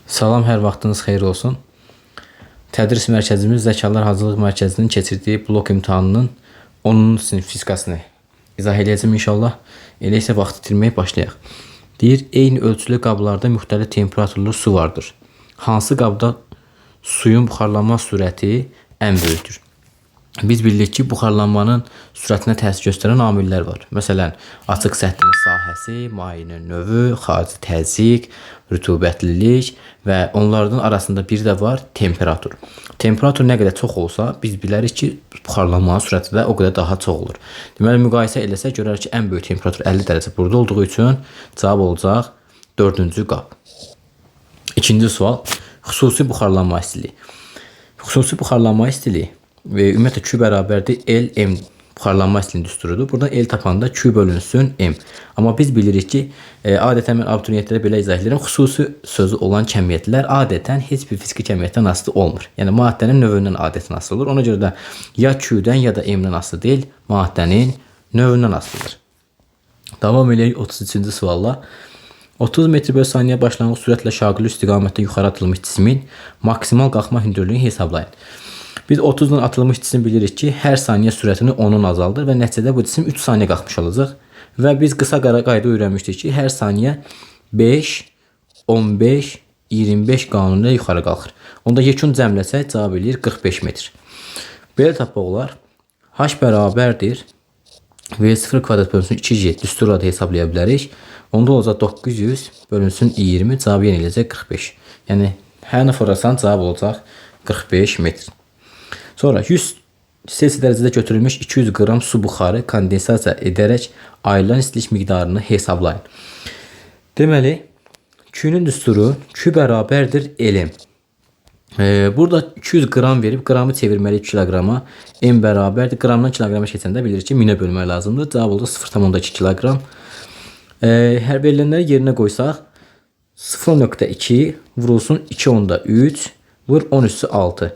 Salam, hər vaxtınız xeyir olsun. Tədris mərkəzimiz Zəkalar Hazırlıq Mərkəzinin keçirdiyi blok imtahanının 10-cu sinif fizikasını izah edəcəm inşallah. Elə isə vaxt itirməyə başlayaq. Deyir, eyni ölçülü qablarda müxtəlif temperaturlu su vardır. Hansı qabda suyun buxarlanma sürəti ən böyükdür? Biz bilirik ki, buxarlanmanın sürətinə təsir göstərən amillər var. Məsələn, açıq səthin sahəsi, mayenin növü, xarici təzyiq, rütubətlilik və onlardan arasında bir də var temperatur. Temperatur nə qədər çox olsa, biz bilərik ki, buxarlanmanın sürəti də o qədər daha çox olur. Deməli, müqayisə eləsək görərik ki, ən böyük temperatur 50 dərəcə burada olduğu üçün cavab olacaq 4-cü qab. İkinci sual, xüsusi buxarlanma istiliyi. Xüsusi buxarlanma istiliyi ve ümumiyyətlə Q bərabərdir L M buxarlanma istiliyinin düsturudur. Burada L tapanda Q bölünsün M. Amma biz bilirik ki, adətən mən abituriyentlərə belə izah edirəm. Xüsusi sözü olan kəmiyyətlər adətən heç bir fiziki kəmiyyətdən asılı olmur. Yəni maddənin növündən adətən asılı olur. Ona görə də ya Q-dən ya da M-dən asılı deyil, maddənin növündən asılıdır. Davam edək 33-cü sualla. 30 metr bölü saniyə başlanğıc sürətlə şaquli istiqamətdə yuxarı atılmış cismin maksimal qalxma hündürlüyünü hesablayın. Biz 30'dan atılmış cisim bilirik ki, hər saniyə sürətini 10'un azaldır və nəticədə bu cisim 3 saniyə qalxmış olacaq. Və biz qısa qayda öyrənmişdik ki, hər saniyə 5, 15, 25 qanunuyla yuxarı qalxır. Onda yekun cəmləsək cavab eləyir 45 metr. Belə tapmaq olar. H bərabərdir V0 kvadrat bölünsün 2G düsturla da hesablaya bilərik. Onda olacaq 900 bölünsün 20 cavab yenə eləyəcək 45. Yəni hər nə forarsan cavab olacaq 45 metr. Sonra 100 Selsi dərəcədə götürülmüş 200 qram su buxarı kondensasiya edərək ayrılan istilik miqdarını hesablayın. Deməli, Q'nun düsturu Q bərabərdir LM. Burada 200 qram verib qramı çevirməliyik kiloqrama. M bərabərdir. Qramdan kiloqrama keçəndə bilirik ki, minə bölmək lazımdır. Cavab oldu 0,2 kiloqram. Hər verilənləri yerinə qoysaq 0,2 vurulsun 2,3 vur 10 üssü 6.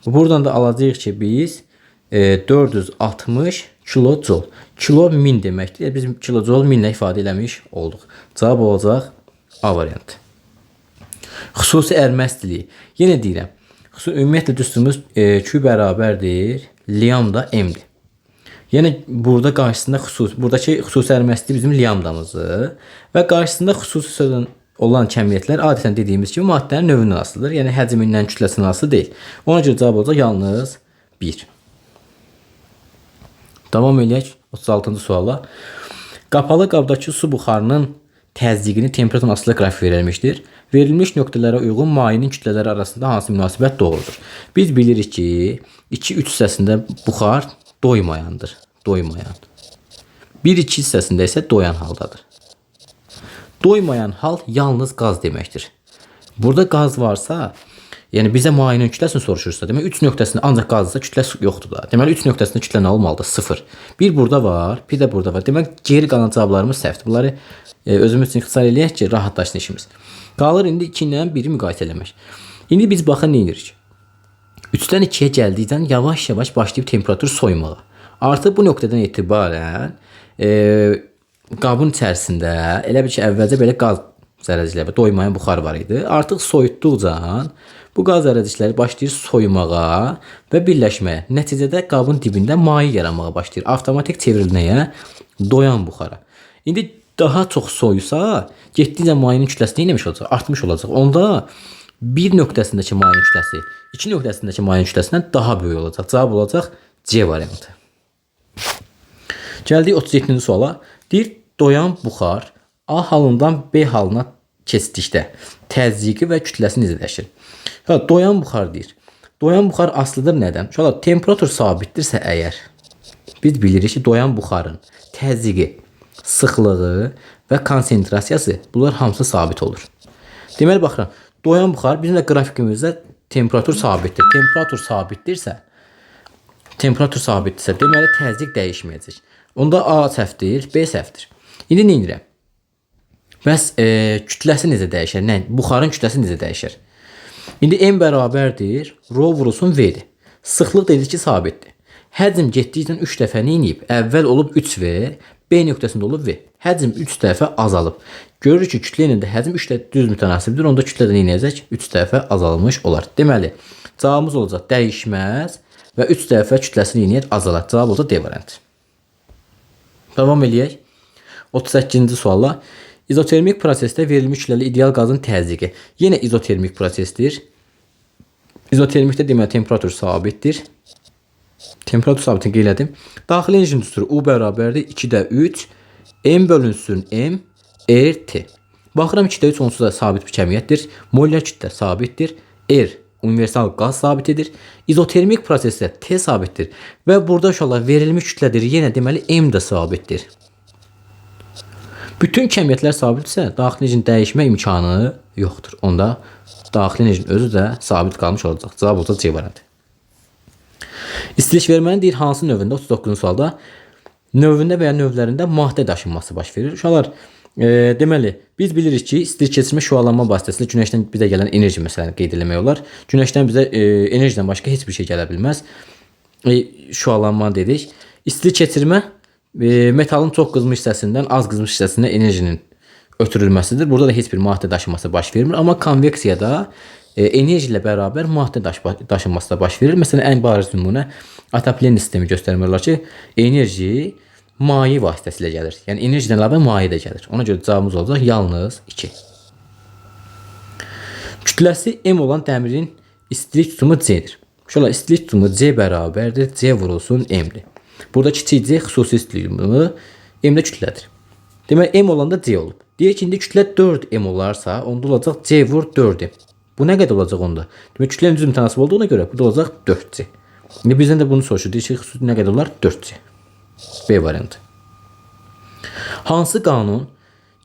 Buradan da alacağıq ki, biz 460 kilojoule. Kilo 1000 deməkdir. Biz kilojoule 1000 ilə ifadə eləmiş olduq. Cavab olacaq A variantı. Xüsusi ərimə istiliyi. Yenə deyirəm. Ümumiyyətlə düsturumuz Q bərabərdir. Lambda M-dir. Yəni burada qarşısında buradakı xüsusi ərimə istiliyi bizim lambdamızdır və qarşısında xüsusi sözün olan kəmiyyətlər adətən dediyimiz kimi maddənin növündən asılıdır. Yəni həcmindən, kütləsindən asılı deyil. Ona görə cavab olacaq yalnız 1. Davam edək 36-cı suala. Qapalı qabdakı su buxarının təzyiqini temperaturun asılı qrafik verilmişdir. Verilmiş nöqtələrə uyğun mayenin kütlələri arasında hansı münasibət doğrudur? Biz bilirik ki, 2-3 hissəsində buxar doymayandır. Doymayan. 1-2 hissəsində isə doyan haldadır. Doymayan hal yalnız qaz deməkdir. Burada qaz varsa, yəni bizə mayenin kütləsini soruşursa, demək 3 nöqtəsində ancaq qazsa kütlə yoxdur da. Deməli 3 nöqtəsində kütlə nə olmalıdır? 0. Bir burada var, bir də burada var. Demək geri qalan cavablarımız səhvdir. Bunları özümüz üçün ixtisar eləyək ki, rahatlaşsın işimiz. Qalır indi 2 ilə 1-i müqayisə eləmək. İndi biz baxın nə edirik? 3-dən 2-yə gəldikdən yavaş-yavaş başlayıb temperatur soymağa. Artıq bu nöqtədən etibarən qabın içərisində elə bir ki, əvvəlcə belə qaz zərrəcikləri və doymayan buxar var idi. Artıq soyutduqca bu qaz zərrəcikləri başlayır soyumağa və birləşməyə. Nəticədə qabın dibində maye yaranmağa başlayır. Avtomatik çevrilməyə, doyan buxara. İndi daha çox soyusa, getdikcə mayenin kütləsi nə etmiş olacaq? Artmış olacaq. Onda bir nöqtəsindəki mayenin kütləsi, 2 nöqtəsindəki mayenin kütləsindən daha böyük olacaq. Cavab olacaq C variantı. Gəldik 37-ci suala. Deyir, doyan buxar A halından B halına keçdikdə təzyiqi və kütləsi necə dəyişir? Doyan buxar deyir. Doyan buxar asılıdır nədən? Şöyle temperatur sabitdirsə əgər, biz bilirik ki, doyan buxarın təzyiqi, sıxlığı və konsentrasiyası bunlar hamısı sabit olur. Deməli baxıram, doyan buxar bizim də qrafikimizdə temperatur sabitdir. Temperatur sabitdirsə, deməli təzyiq dəyişməyəcək. Onda A səhvdir, B səhvdir. İndi nə edirəm? Bəs kütləsi necə dəyişər? Nə? Buxarın kütləsi necə dəyişər? İndi M bərabərdir, rho vurulsun V-dir. Sıxlıq dedik ki, sabitdir. Həcm getdikdən 3 dəfə nə edib? Əvvəl olub 3V, B nöqtəsində olub V. Həcm 3 dəfə azalıb. Görürük ki, kütlə ilə də həcm 3 də düz mütənasibdir. Onda kütlə də nə edəcək? 3 dəfə azalmış olar. Deməli, cavabımız olacaq dəyişməz və 3 dəfə kütləsini yeniyət azalar. Cavab olacaq D variantı. Davam eləyək. 38-ci sualla. İzotermik prosesdə verilmiş kütləli ideal qazın təzyiqi. Yenə izotermik prosesdir. İzotermikdə deməli temperatur sabitdir. Temperatur sabitini qeyd elədim. Daxili enerji düsturu U bərabərdir 2-də 3 M bölünsün M R-T. Baxıram 2-də 3 onsuz da sabit bir kəmiyyətdir. Molyar kütlə sabitdir. R universal qaz sabitidir. İzotermik prosesdə T sabitdir. Və burada uşaqlar verilmiş kütlədir. Yenə deməli M də sabitdir. Bütün kəmiyyətlər sabitsə, daxili enerjinin dəyişmə imkanı yoxdur. Onda daxili enerjinin özü də sabit qalmış olacaq. Cavab olacaq C variantı. İstilik vermənin deyir hansı növündə 39-cu sualda növündə və ya növlərində maddə daşınması baş verir. Uşaqlar, deməli biz bilirik ki, istilik keçirmə şüalanma vasitəsilə günəşdən bizə gələn enerji məsələni qeyd etmək olar. Günəşdən bizə enerjidən başqa heç bir şey gələ bilməz. Şüalanma dedik. İstilik keçirmə metalın çox qızmış hissəsindən az qızmış hissəsinə enerjinin ötürülməsidir. Burada da heç bir maddə daşınması baş vermir. Amma konveksiyada enerji ilə bərabər maddə daşınması da baş verir. Məsələn, ən bariz nümunə Atapliyen sistemi göstərmək olar ki, enerji maye vasitəsilə gəlir. Yəni enerjidən əlavə maye də gəlir. Ona görə cavabımız olacaq yalnız 2. Kütləsi M olan dəmirin istilik tutumu C-dir. Şöyle istilik tutumu C bərabərdir. C vurulsun M-dir. Burada kiçik C xüsusi istilik tutumu M-də kütlədir. Deməli M olanda C olub. Deyək ki, indi kütlə 4M olarsa, onda olacaq C vur 4M. Bu nə qədər olacaq onda? Demək kütlənin düz mütənasib olduğuna görə bu da olacaq 4C. İndi bizdən də bunu soruşur. Deyək ki, xüsusi nə qədər olar? 4C. B variantı. Hansı qanun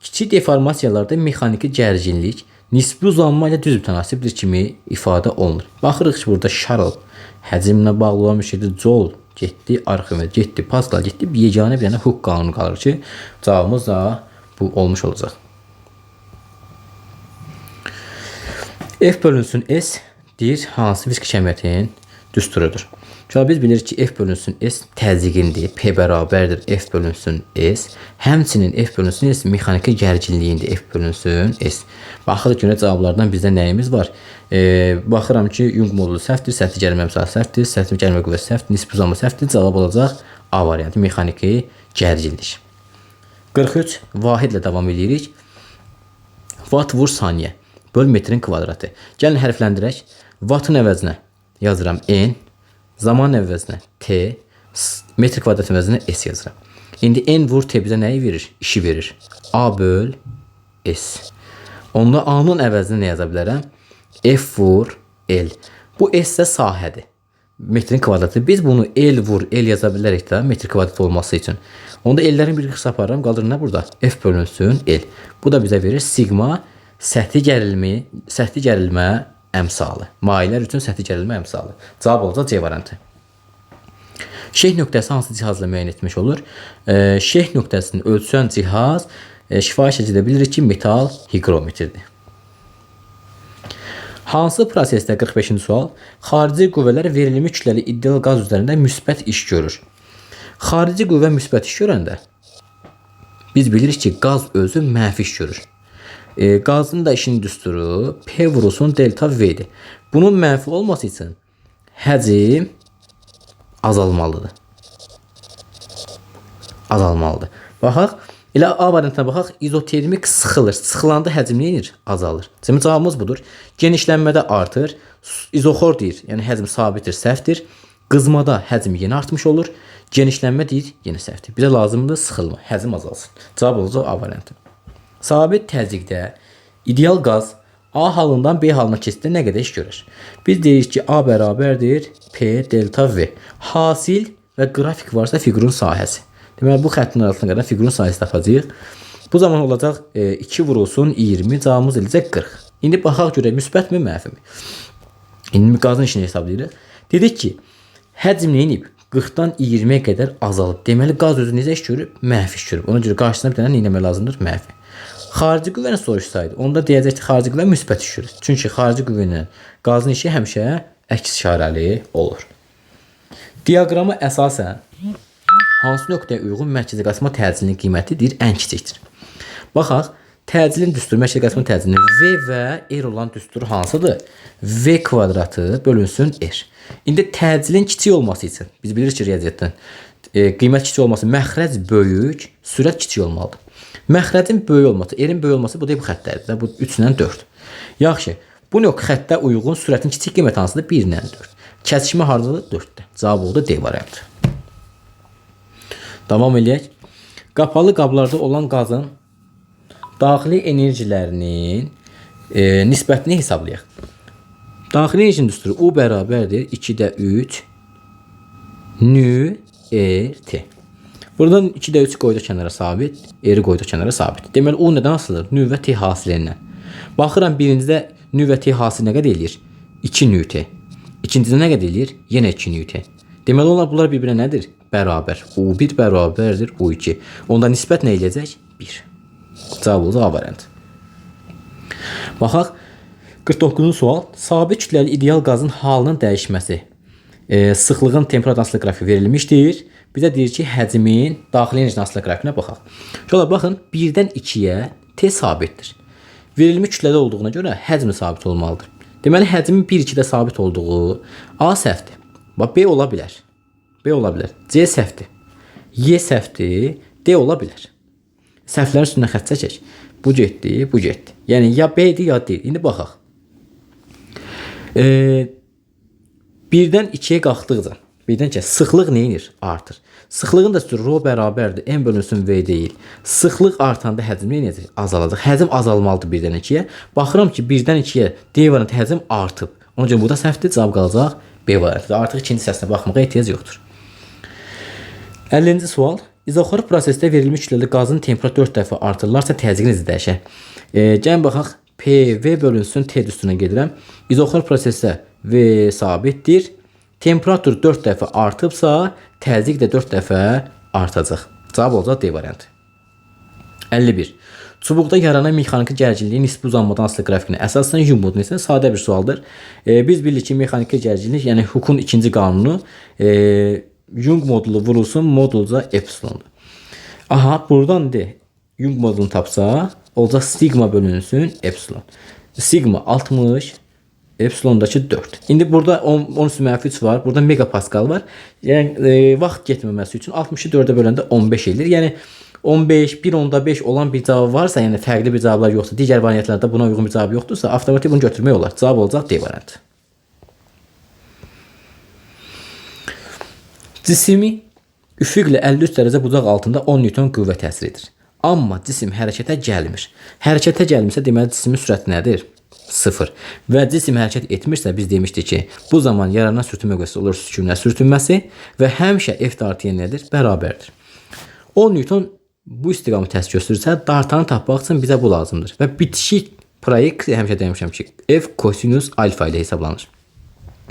kiçik deformasiyalarda mexaniki gərginlik nisbi uzanma ilə düz mütənasibdir kimi ifadə olunur. Baxırıq ki, burada Charles həcmlə bağlı olan bir şeydir. Joule getdi, Arximed getdi, Pascal getdi. Yeganə bir dənə Hooke qanunu qalır ki, cavabımız da bu olmuş olacaq. F bölünsün S deyir hansı fiziki kəmiyyətin düsturudur. Çünki biz bilirik ki, F bölünsün S təzyiqindir. P bərabərdir F bölünsün S. Həmçinin F bölünsün S mexaniki gərginliyindir. F bölünsün S. Baxırıq ki, cavablardan bizdə nəyimiz var? Baxıram ki, Young modulu səhvdir, səthi gəlmə əmsalı səhvdir, səthi gəlmə qüvvəsi səhvdir, nisbi uzanma səhvdir. Cavab olacaq A variantı, mexaniki gərginlik. 43 vahidlə davam edirik. Watt vur saniyə böl metrin kvadratı. Gəlin hərfləndirək. Wattın əvəzinə yazıram N, zaman əvəzinə T, metr kvadrat əvəzinə S yazıram. İndi N vur T bizə nəyi verir? İşi verir. A böl S. Onda A-nın əvəzinə nə yaza bilərəm? F vur L. Bu S də sahədir. Metrin kvadratı. Biz bunu L vur L yaza bilərik də metr kvadrat olması üçün. Onda L'lərin bir qısa aparıram. Qalır nə burada? F bölünsün L. Bu da bizə verir sigma səthi gərilmə əmsalı. Mayelər üçün səthi gərilmə əmsalı. Cavab olacaq C variantı. Şeyh nöqtəsi hansı cihazla müəyyən etmiş olur? Şeyh nöqtəsini ölçən cihaz şifahi şəkildə bilirik ki, metal higrometrdir. Hansı prosesdə 45-ci sual xarici qüvvələr verilmiş kütləli ideal qaz üzərində müsbət iş görür? Xarici qüvvə müsbət iş görəndə biz bilirik ki, qaz özü mənfi iş görür. Qazın da işin düsturu P vurulsun delta V'dir. Bunun mənfi olması üçün həcm azalmalıdır. Baxaq, elə A variantına baxaq, izotermik sıxılır. Sıxılanda həcm neyinir? Azalır. Demək cavabımız budur. Genişlənmədə artır. İzoxor deyir, yəni həcm sabitdir, səhvdir. Qızmada həcm yenə artmış olur. Genişlənmə deyir, yenə səhvdir. Bizə lazımdır sıxılma, həcm azalsın. Cavab olacaq A variantı. Sabit təzyiqdə ideal qaz A halından B halına keçiddə nə qədər iş görür? Biz deyirik ki, A bərabərdir P delta V. Hasil və qrafik varsa fiqurun sahəsi. Deməli, bu xəttin arasına qədər fiqurun sahəsi tapacağıq. Bu zaman olacaq 2 vurulsun 20, cavabımız eləcək 40. İndi baxaq görək, müsbətmi, mənfimi? İndi qazın işini hesablayırıq. Dedik ki, həcm neyinib? 40-dan 20-yə qədər azalıb. Deməli, qaz özü necə iş görüb? Mənfi iş görüb. Ona görə qarşısına bir dənə nə etmək lazımdır? Mənfi. Xarici qüvvəni soruşsaydı, onda deyəcək ki, xarici qüvvə müsbət iş görür. Çünki xarici qüvvə ilə qazın işi həmişə əks işarəli olur. Diaqrama əsasən hansı nöqtəyə uyğun mərkəzi qasma təcilinin qiyməti deyir ən kiçikdir. Baxaq, təcilin düsturu, mərkəzi qasma təcilinin V və R olan düsturu hansıdır? V kvadratı bölünsün R. İndi təcilin kiçik olması üçün, biz bilirik ki, riyaziyyatdan qiymət kiçik olması, məxrəc böyük, sürət kiçik olmalıdır. Məxrəcin böyük olması, R-in böyük olması bu da bu xəttlərdir. Bu 3 ilə 4. Yaxşı, bu növ xəttə uyğun sürətin kiçik qiyməti hansıdır? 1 ilə 4. Kəsişmə hardadır? 4-də. Cavab oldu D variantı. Davam eləyək. Qapalı qablarda olan qazın daxili enerjilərinin nisbətini hesablayaq. Daxili enerjinin düsturu U bərabərdir 2-də 3 nü R-T. Buradan 2-də 3 qoyduq kənara sabit, R-i qoyduq kənara sabit. Deməli, U nədən asılıdır? Nü və T hasilindən. Baxıram, birincidə nü və T hasili nə qədər eləyir? 2 nü T. İkincidə nə qədər eləyir? Yenə 2 nü T. Deməli, bunlar bir-birinə nədir? Bərabər. U1 bərabərdir U2. Onda nisbət nə eləyəcək? 1. Cavab oldu A variantı. Baxaq, 49-cu sual. Sabit kütləli ideal qazın halının dəyişməsi. Sıxlığın temperatur asılı qrafiki verilmişdir. Bizə deyir ki, həcmin daxili enerjinin asılı qrafikinə baxaq. Şöyle baxın, 1-dən 2-yə T sabitdir. Verilmiş kütlədə olduğuna görə həcm sabit olmalıdır. Deməli, həcmin 1-2-də sabit olduğu A səhvdir. B ola bilər. B ola bilər. C səhvdir. Y səhvdir. D ola bilər. Səhvlərin üstündən xətt çəkək. Bu getdi, bu getdi. Yəni ya B-dir, ya D. İndi baxaq. 1-dən 2-yə qalxdıqca, 1-dən 2-yə sıxlıq neyinir? Artır. Sıxlığın da rho bərabərdir. M bölünsün V deyil. Sıxlıq artanda həcm neyinəcək? Azalacaq. Həcm azalmalıdır 1-dən 2-yə. Baxıram ki, 1-dən 2-yə D variantı həcm artıb. Onun üçün bu da səhvdir. Cavab qalacaq B variantı. Artıq ikinci hissəsinə baxmağa ehtiyac yoxdur. 50-ci sual. İzoxor prosesdə verilmiş kütləli qazın temperaturu 4 dəfə artırılarsa təzyiqin izi dəyişər. Gəlin baxaq. PV bölünsün T düsturuna gedirəm. İzoxor prosesdə V sabitdir. Temperatur 4 dəfə artıbsa, təzyiq də 4 dəfə artacaq. Cavab olacaq D variantı. 51. Çubuqda yaranan mexaniki gərginliyin nisbi uzanmadan asılı grafikinə əsasən Young modulu isə sadə bir sualdır. Biz bilirik ki, mexaniki gərginlik, yəni Hooke'un ikinci qanunu Young modulu vurulsun modulca epsilondur. Aha, buradan de Young modulunu tapsa, olacaq sigma bölünsün epsilon. Sigma 60, epsilondakı 4. İndi burada 10 mənfi 3 var. Burada megapascal var. Yəni vaxt getməməsi üçün 60-ı 4-ə böləndə 15 edir. Yəni 15, 1/5 olan bir cavab varsa, yəni fərqli bir cavablar yoxsa, digər variantlarda buna uyğun bir cavab yoxdursa, avtomatik bunu götürmək olar. Cavab olacaq D variantı. Cismi üfüqlə 53 dərəcə bucaq altında 10 Newton qüvvə təsir edir. Amma cisim hərəkətə gəlmir. Hərəkətə gəlmirsə, deməli cismin sürəti nədir? 0. Və cisim hərəkət etmirsə, biz demişdik ki, bu zaman yaranan sürtünmə qüvvəsi olur sükünlə sürtünməsi və həmişə F artı Y nədir? Bərabərdir. 10 Newton bu istiqamət təsir göstərirsə, dartanı tapmaq üçün bizə bu lazımdır. Və bitişik proyeksiya həmişə demişəm ki, F kosinus alfa ilə hesablanır.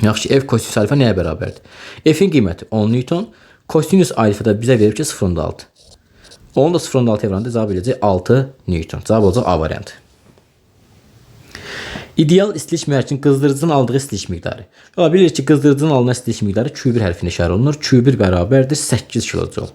Yaxşı, F kosinus alfa nəyə bərabərdir? F'in qiyməti 10 Newton, kosinus alfa da bizə verir ki 0.6. Onu da 0.6 evranda cavab edəcək 6 Newton. Cavab olacaq A variantı. İdeal istilik mərkəzinin qızdırıcının aldığı istilik miqdarı. Bilirik ki, qızdırıcının alınan istilik miqdarı Q1 hərfinə işarə olunur. Q1 bərabərdir 8 kJ.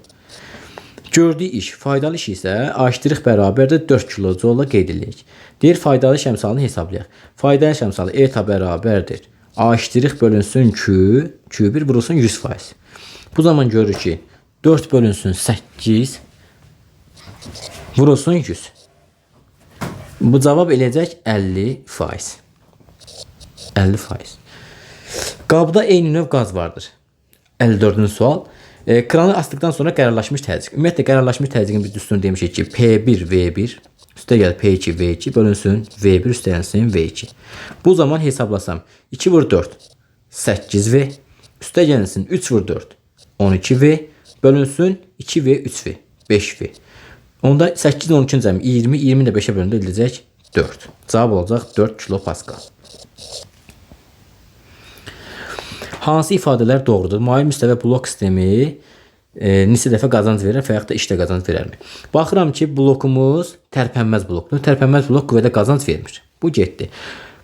Gördüyü iş, faydalı iş isə A' bərabərdir 4 kJ qeyd edirik. Deyir, faydalı iş əmsalını hesablayaq. Faydalı iş əmsalı eta bərabərdir A' bölünsün Q1 vurulsun 100%. Bu zaman görürük ki, 4 bölünsün 8 vurulsun 100. Bu cavab eləyəcək 50%. 50%. Qabda eyni növ qaz vardır. 54-cü sual. Kranı astıqdan sonra qərarlaşmış təzyiq. Ümumiyyətlə, qərarlaşmış təzyiqin bir düsturunu demişik ki, P1V1 üstə gəl P2V2 bölünsün V1 üstələnsin V2. Bu zaman hesablasam 2 vur 4 8V üstə gəlsin 3 vur 4 12V bölünsün 2V 3V 5V. Onda 8 12 cəmi 20, 20 də 5-ə bölündə ediləcək 4. Cavab olacaq 4 kilopascal. Hansı ifadələr doğrudur? Mail müstəvə blok sistemi neçə dəfə qazanc verir və yaxud da işdə qazanc verərmi? Baxıram ki, blokumuz tərpənməz blokdur. Tərpənməz blok qüvvədə qazanc vermir. Bu getdi.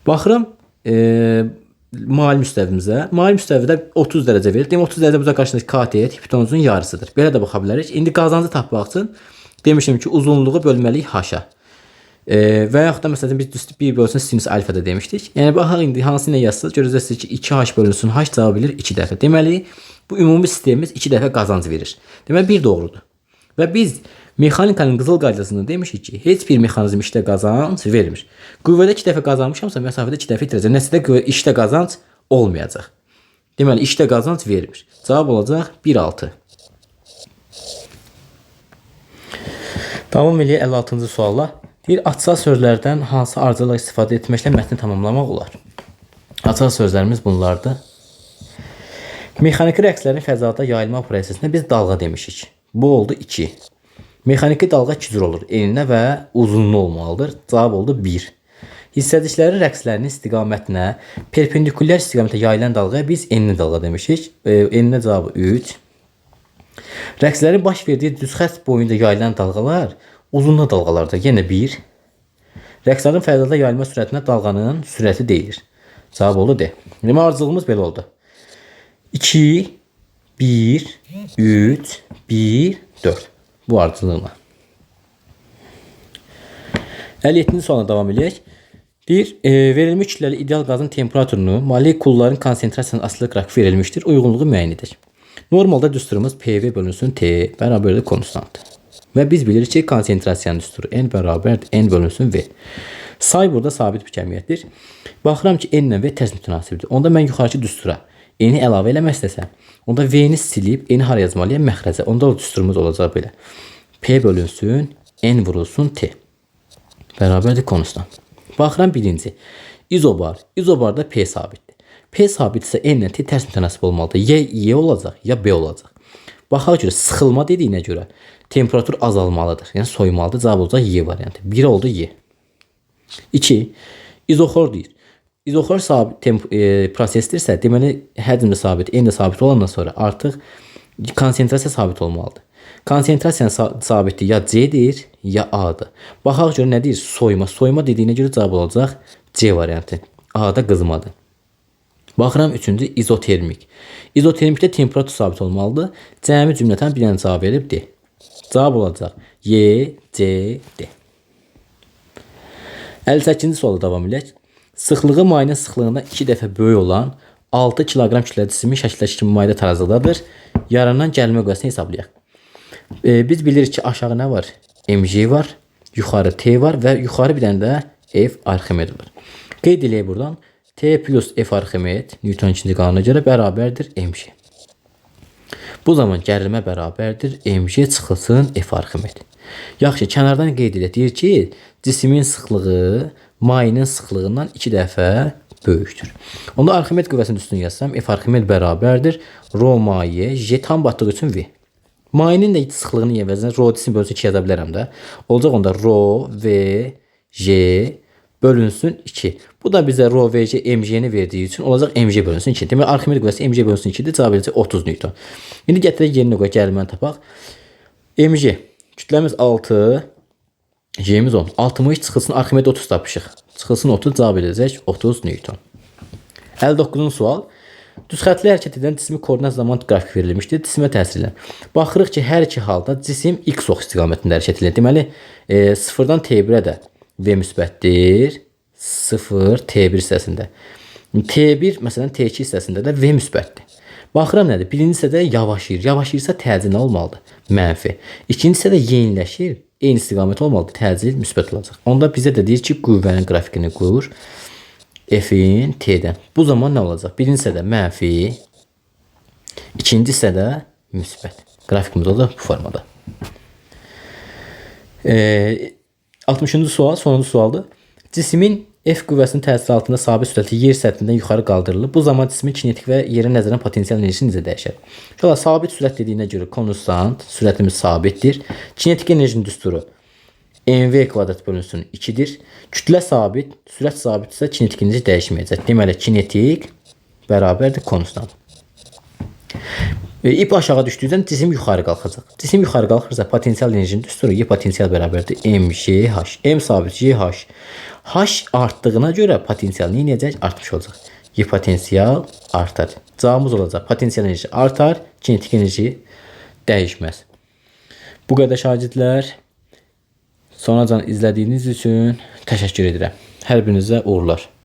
Baxıram, mail müstəvimizə. Mail müstəvidə 30 dərəcə verir. Deyim 30 dərəcə buza qarşındakı KT hipotenuzun yarısıdır. Belə də baxa bilərik. İndi qazancı tapmaq üçün demişim ki, uzunluğu bölməliyik h-a. Və yaxud da məsələn biz 1 bölünsün sinüs alfa-da demişdik. Yəni baxaq indi hansı ilə yazsınız görəcəksiniz ki 2h bölünsün h cavab bilir 2 dəfə. Deməli bu ümumi sistemimiz 2 dəfə qazanc verir. Deməli 1 doğrudur. Və biz mexanikanın qızıl qaydasında demişik ki, heç bir mexanizm işdə qazanc vermir. Qüvvədə 2 dəfə qazanmışamsa, məsafədə 2 dəfə itirəcək. Nəticədə işdə qazanc olmayacaq. Deməli, işdə qazanc vermir. Cavab olacaq 1,6. Davam eləyək 56-cı sualla. Deyir, açsal sözlərdən hansı ardıcılarla istifadə etməklə mətni tamamlamaq olar? Açsal sözlərimiz bunlardır. Mexaniki rəqslərin fəzada yayılma prosesində biz dalğa demişik. Bu oldu 2. Mexaniki dalğa iki cür olur. Eninə və uzunluğu olmalıdır. Cavab oldu 1. Hissədicilərin rəqslərinin istiqamətinə perpendikulyar istiqamətə yayılan dalğaya biz enli dalğa demişik. Eninə cavabı 3. Rəqslərin baş verdiyi düz xətt boyunda yayılan dalğalar uzunluq dalğalardır. Yenə 1. Rəqslərin fəzada yayılma sürətinə dalğanın sürəti deyilir. Cavab oldu D. Demək ardıcılığımız belə oldu. 2, 1, 3, 1, 4. Bu ardıcılığına. 57-ci sualına davam edək. Deyir, verilmiş kütləli ideal qazın temperaturunu molekulların konsentrasiyasının asılı qrafiqi verilmişdir. Uyğunluğu müəyyən edək. Normalda düsturumuz PV bölünsün T bərabərdir konstant. Və biz bilirik ki, konsentrasiyanın düsturu N bərabərdir N bölünsün V. Say burada sabit bir kəmiyyətdir. Baxıram ki, N ilə V tərs mütənasibdir. Onda mən yuxarıki düstura N-i əlavə eləmək istəsəm, onda V-ni silib N-i haraya yazmalıyam? Məxrəcə. Onda o düsturumuz olacaq belə. P bölünsün N vurulsun T. Bərabərdir konstant. Baxıram birinci. İzobar. İzobarda P sabitdir. P sabitsə N ilə T tərs mütənasib olmalıdır. Ya Y olacaq, ya B olacaq. Baxaq görə sıxılma dediyinə görə temperatur azalmalıdır. Yəni soyumalıdır. Cavab olacaq Y variantı. 1 oldu Y. 2. İzoxor deyir. İzoxor sabit prosesdirsə, deməli həcm də sabit, N də sabit olandan sonra artıq konsentrasiya sabit olmalıdır. Konsentrasiyanın sabitliyi ya C-dir, ya A-dır. Baxaq görə nə deyir? Soyuma. Soyuma dediyinə görə cavab olacaq C variantı. A-da qızmadır. Baxıram üçüncü izotermik. İzotermikdə temperatur sabit olmalıdır. Cəmi cümlətən bir dənə cavab verib D. Cavab olacaq Y, C, D. 58-ci suala davam edək. Sıxlığı mayenin sıxlığından 2 dəfə böyük olan 6 kiloqram kütləli cismin şəkildəki kimi mayedə tarazlıqdadır. Yaranan gəlmə qüvvəsini hesablayaq. Biz bilirik ki, aşağı nə var? mg var, yuxarı T var və yuxarı bir dənə də F Arximed var. Qeyd eləyək buradan. T plus F Arximed Newton ikinci qanuna görə bərabərdir mg. Bu zaman gərilmə bərabərdir mg çıxılsın F Arximed. Yaxşı, kənardan qeyd edək. Deyir ki, cismin sıxlığı mayenin sıxlığından 2 dəfə böyükdür. Onda Arximed qüvvəsinin üstünü yazsam, F Arximed bərabərdir rho maye J tam batdığı üçün V. Mayenin də sıxlığını əvəzinə rho cisim bölünsün 2 yaza bilərəm də. Olacaq onda rho V J bölünsün 2. Bu da bizə rho V J mg-ni verdiyi üçün olacaq mg bölünsün 2. Demək Arximed qüvvəsi mg bölünsün 2-dir. Cavab edəcək 30 Newton. İndi gətirək yerinə qoy, gərilməni tapaq. mg kütləmiz 6, J'miz 10. 60 çıxılsın Arximed 30 tapışıq. Çıxılsın 30 cavab edəcək 30 Newton. 59-cu sual. Düzxətli hərəkət edən cismi koordinat zaman qrafik verilmişdir. Cisimə təsir edən. Baxırıq ki, hər iki halda cisim x ox istiqamətində hərəkət edir. Deməli, 0-dan T1-ə də V müsbətdir. 0 T1 hissəsində. T1 məsələn T2 hissəsində də V müsbətdir. Baxıram nədir? Birinci hissədə yavaşıyır. Yavaşıyırsa təcil nə olmalıdır? Mənfi. İkinci hissədə yeniləşir. Eyni istiqamət olmalıdır. Təcil müsbət olacaq. Onda bizə də deyir ki, qüvvənin qrafikini qur. F-in T-dən. Bu zaman nə olacaq? Birinci hissədə mənfi, ikinci hissədə müsbət. Qrafikimiz olacaq bu formada. 60-cı sual, sonuncu sualdır. Cismin F qüvvəsinin təsiri altında sabit sürətli yer səthindən yuxarı qaldırılır. Bu zaman cismin kinetik və yerə nəzərən potensial enerjisi necə dəyişər? Şöyle sabit sürət dediyinə görə konstant, sürətimiz sabitdir. Kinetik enerjinin düsturu mv kvadrat bölünsün 2-dir. Kütlə sabit, sürət sabitsə kinetik enerji dəyişməyəcək. Deməli, kinetik bərabərdir konstant. İp aşağı düşdükdən cisim yuxarı qalxacaq. Cisim yuxarı qalxırsa potensial enerjinin düsturu Y potensial bərabərdir mgh. M sabit GH. H artdığına görə potensial nə edəcək? Artmış olacaq. hipotensial artar. Cavabımız olacaq. Potensial enerji artar, kinetik enerji dəyişməz. Bu qədər şagirdlər. Sonacan izlədiyiniz üçün təşəkkür edirəm. Hər birinizə uğurlar.